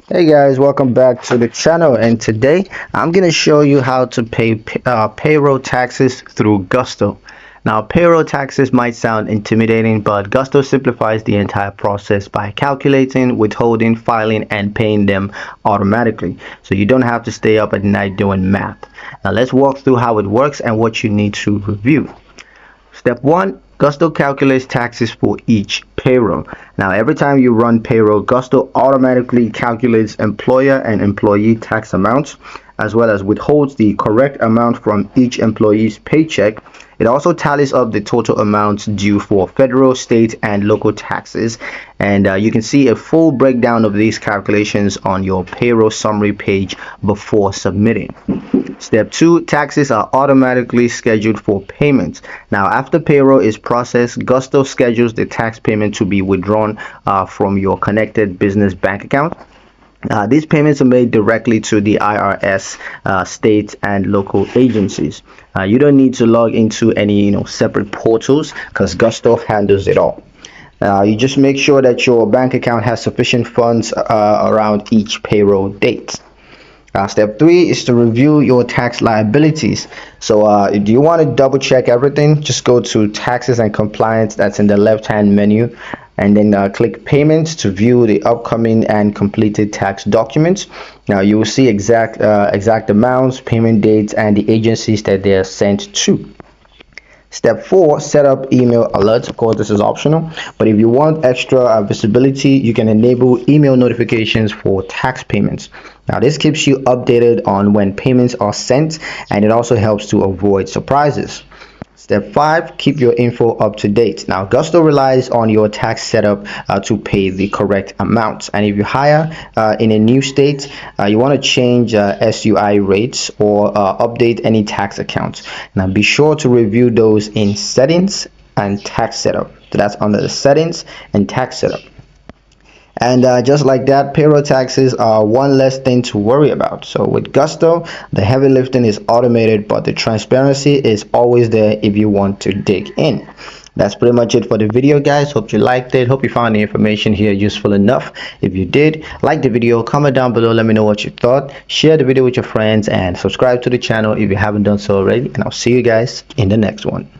Hey guys, welcome back to the channel, and today I'm going to show you how to pay payroll taxes through Gusto. Now, payroll taxes might sound intimidating, but Gusto simplifies the entire process by calculating, withholding, filing, and paying them automatically. So you don't have to stay up at night doing math. Now, let's walk through how it works and what you need to review. Step 1, Gusto calculates taxes for each payroll. Now, every time you run payroll, Gusto automatically calculates employer and employee tax amounts, as well as withholds the correct amount from each employee's paycheck. It also tallies up the total amounts due for federal, state, and local taxes. And you can see a full breakdown of these calculations on your payroll summary page before submitting. Step 2, taxes are automatically scheduled for payment. Now, after payroll is processed, Gusto schedules the tax payment to be withdrawn from your connected business bank account. These payments are made directly to the IRS, state, and local agencies. You don't need to log into any separate portals because Gusto handles it all. You just make sure that your bank account has sufficient funds around each payroll date. Step 3 is to review your tax liabilities. So do you want to double check everything? Just go to taxes and compliance, that's in the left hand menu, and then click payments to view the upcoming and completed tax documents. Now you will see exact amounts, payment dates, and the agencies that they are sent to. Step 4, set up email alerts. Of course, this is optional, but if you want extra visibility, you can enable email notifications for tax payments. Now, this keeps you updated on when payments are sent, and it also helps to avoid surprises. Step 5, keep your info up to date. Now, Gusto relies on your tax setup to pay the correct amounts. And if you hire in a new state, you want to change SUI rates or update any tax accounts. Now, be sure to review those in settings and tax setup. So that's under the settings and tax setup. And just like that, payroll taxes are one less thing to worry about. So with Gusto, the heavy lifting is automated, but the transparency is always there if you want to dig in. That's pretty much it for the video, guys. Hope you liked it. Hope you found the information here useful enough. If you did, like the video, comment down below, let me know what you thought. Share the video with your friends and subscribe to the channel if you haven't done so already. And I'll see you guys in the next one.